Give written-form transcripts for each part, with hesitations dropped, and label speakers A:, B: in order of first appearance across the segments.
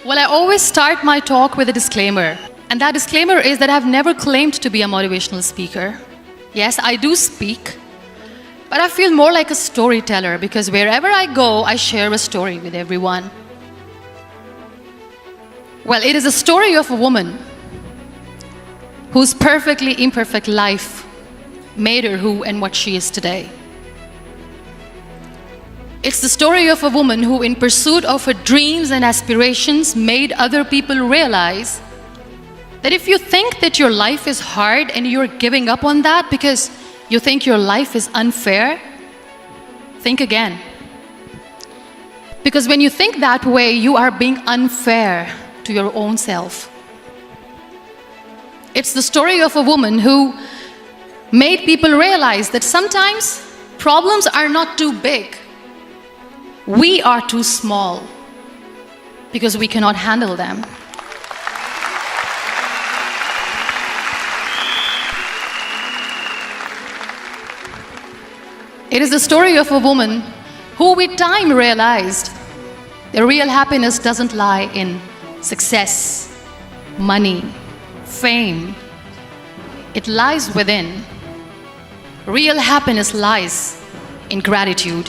A: Well, I always start my talk with a disclaimer. And that disclaimer is that I've never claimed to be a motivational speaker. Yes, I do speak, but I feel more like a storyteller because wherever I go, I share a story with everyone. Well, it is a story of a woman whose perfectly imperfect life made her who and what she is today. It's the story of a woman who, in pursuit of her dreams and aspirations, made other people realize that if you think that your life is hard and you're giving up on that because you think your life is unfair, think again. Because when you think that way, you are being unfair to your own self. It's the story of a woman who made people realize that sometimes problems are not too big. We are too small because we cannot handle them. It is the story of a woman who with time realized the real happiness doesn't lie in success, money, fame. It lies within. Real happiness lies in gratitude.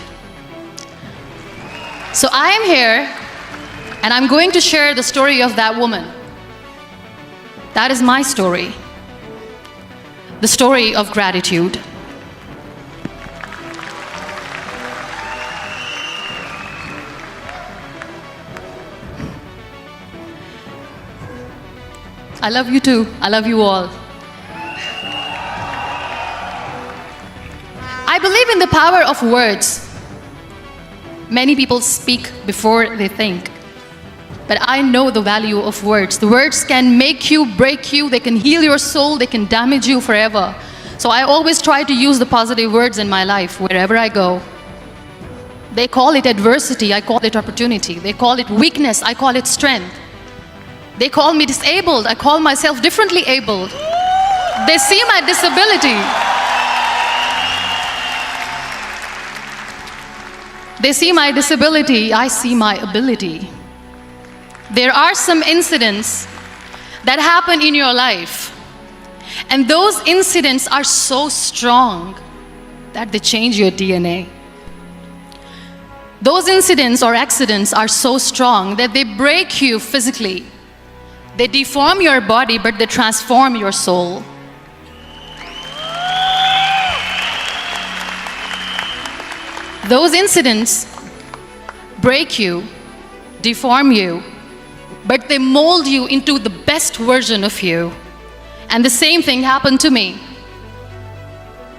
A: So I am here and I'm going to share the story of that woman. That is my story. The story of gratitude. I love you too. I love you all. I believe in the power of words. Many people speak before they think. But I know the value of words. The words can make you, break you, they can heal your soul, they can damage you forever. So I always try to use the positive words in my life wherever I go. They call it adversity, I call it opportunity. They call it weakness, I call it strength. They call me disabled, I call myself differently abled. They see my disability. They see my disability, I see my ability. There are some incidents that happen in your life, and those incidents are so strong that they change your DNA. Those incidents or accidents are so strong that they break you physically. They deform your body, but they transform your soul. Those incidents break you, deform you, but they mold you into the best version of you. And the same thing happened to me.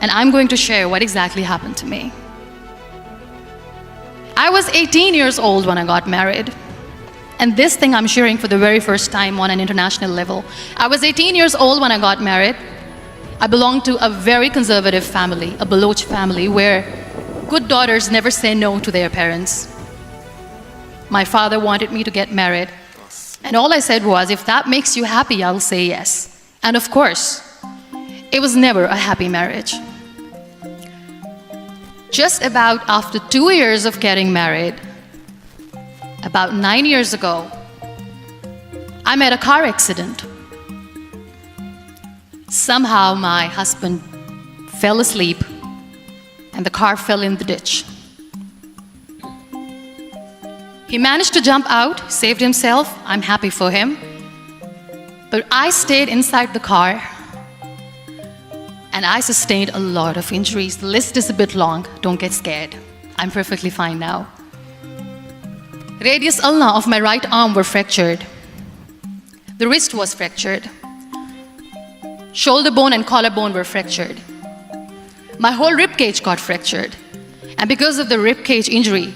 A: And I'm going to share what exactly happened to me. I was 18 years old when I got married. And this thing I'm sharing for the very first time on an international level. I was 18 years old when I got married. I belonged to a very conservative family, a Baloch family, where good daughters never say no to their parents. My father wanted me to get married. And all I said was, if that makes you happy, I'll say yes. And of course, it was never a happy marriage. Just about after 2 years of getting married, about 9 years ago, I met a car accident. Somehow my husband fell asleep and the car fell in the ditch. He managed to jump out, saved himself. I'm happy for him. But I stayed inside the car and I sustained a lot of injuries. The list is a bit long. Don't get scared. I'm perfectly fine now. Radius ulna of my right arm were fractured. The wrist was fractured. Shoulder bone and collarbone were fractured. My whole rib cage got fractured. And because of the rib cage injury,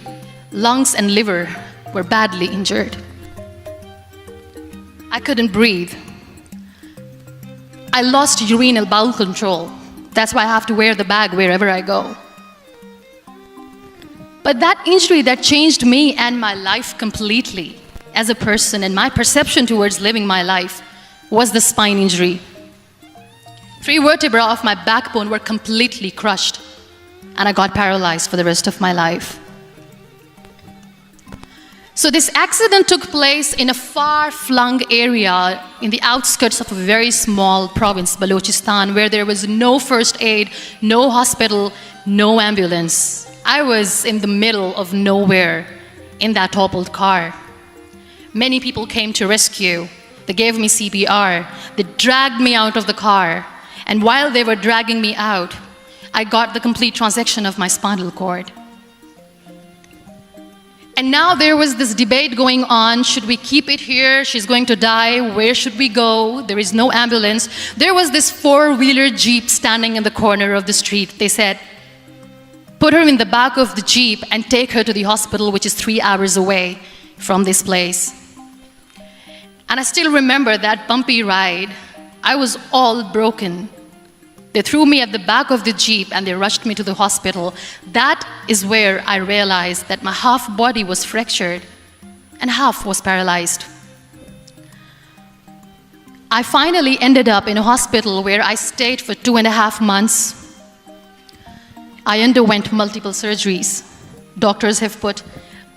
A: lungs and liver were badly injured. I couldn't breathe. I lost urinary bowel control. That's why I have to wear the bag wherever I go. But that injury that changed me and my life completely as a person and my perception towards living my life was the spine injury. 3 vertebrae of my backbone were completely crushed and I got paralyzed for the rest of my life. So this accident took place in a far-flung area in the outskirts of a very small province, Balochistan, where there was no first aid, no hospital, no ambulance. I was in the middle of nowhere in that toppled car. Many people came to rescue. They gave me CPR. They dragged me out of the car. And while they were dragging me out, I got the complete transection of my spinal cord. And now there was this debate going on. Should we keep it here? She's going to die. Where should we go? There is no ambulance. There was this four-wheeler Jeep standing in the corner of the street. They said, put her in the back of the Jeep and take her to the hospital, which is 3 hours away from this place. And I still remember that bumpy ride. I was all broken. They threw me at the back of the Jeep and they rushed me to the hospital. That is where I realized that my half body was fractured and half was paralyzed. I finally ended up in a hospital where I stayed for 2.5 months. I underwent multiple surgeries. Doctors have put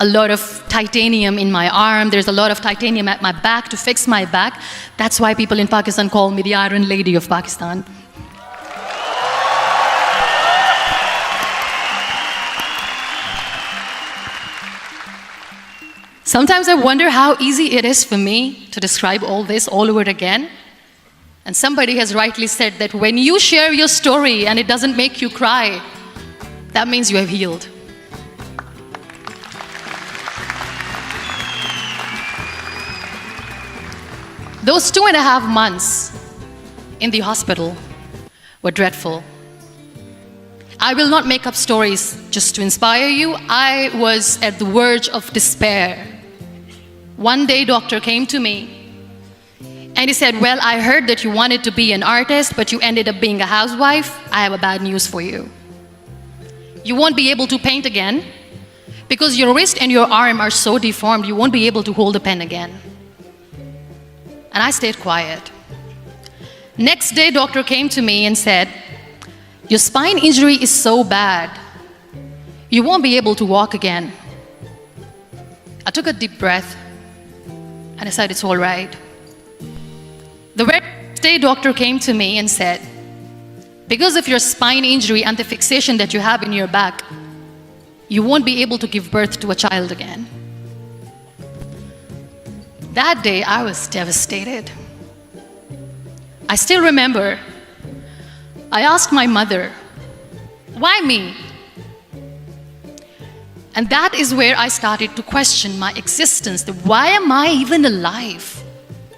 A: a lot of titanium in my arm. There's a lot of titanium at my back to fix my back. That's why people in Pakistan call me the Iron Lady of Pakistan. Sometimes I wonder how easy it is for me to describe all this all over again. And somebody has rightly said that when you share your story and it doesn't make you cry, that means you have healed. Those 2.5 months in the hospital were dreadful. I will not make up stories just to inspire you. I was at the verge of despair. One day, doctor came to me and he said, well, I heard that you wanted to be an artist, but you ended up being a housewife. I have a bad news for you. You won't be able to paint again because your wrist and your arm are so deformed, you won't be able to hold a pen again. And I stayed quiet. Next day, doctor came to me and said, your spine injury is so bad, you won't be able to walk again. I took a deep breath and I said, it's all right. The very next day, doctor came to me and said, because of your spine injury and the fixation that you have in your back, you won't be able to give birth to a child again. That day, I was devastated. I still remember, I asked my mother, why me? And that is where I started to question my existence. Why am I even alive?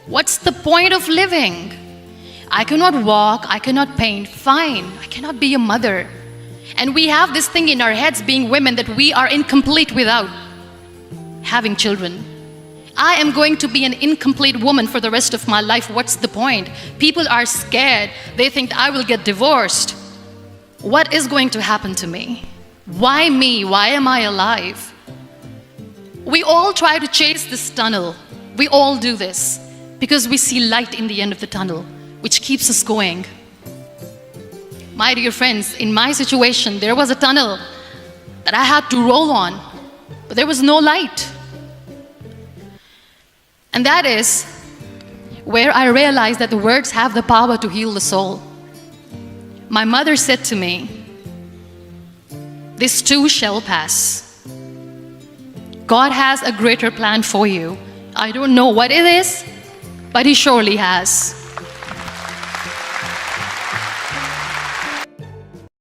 A: What's the point of living? I cannot walk, I cannot paint, fine, I cannot be a mother. And we have this thing in our heads, being women, that we are incomplete without having children. I am going to be an incomplete woman for the rest of my life. What's the point? People are scared. They think I will get divorced. What is going to happen to me? Why me? Why am I alive? We all try to chase this tunnel. We all do this because we see light in the end of the tunnel, which keeps us going. My dear friends, in my situation, there was a tunnel that I had to roll on, but there was no light. And that is where I realized that the words have the power to heal the soul. My mother said to me, this too shall pass. God has a greater plan for you. I don't know what it is, but He surely has.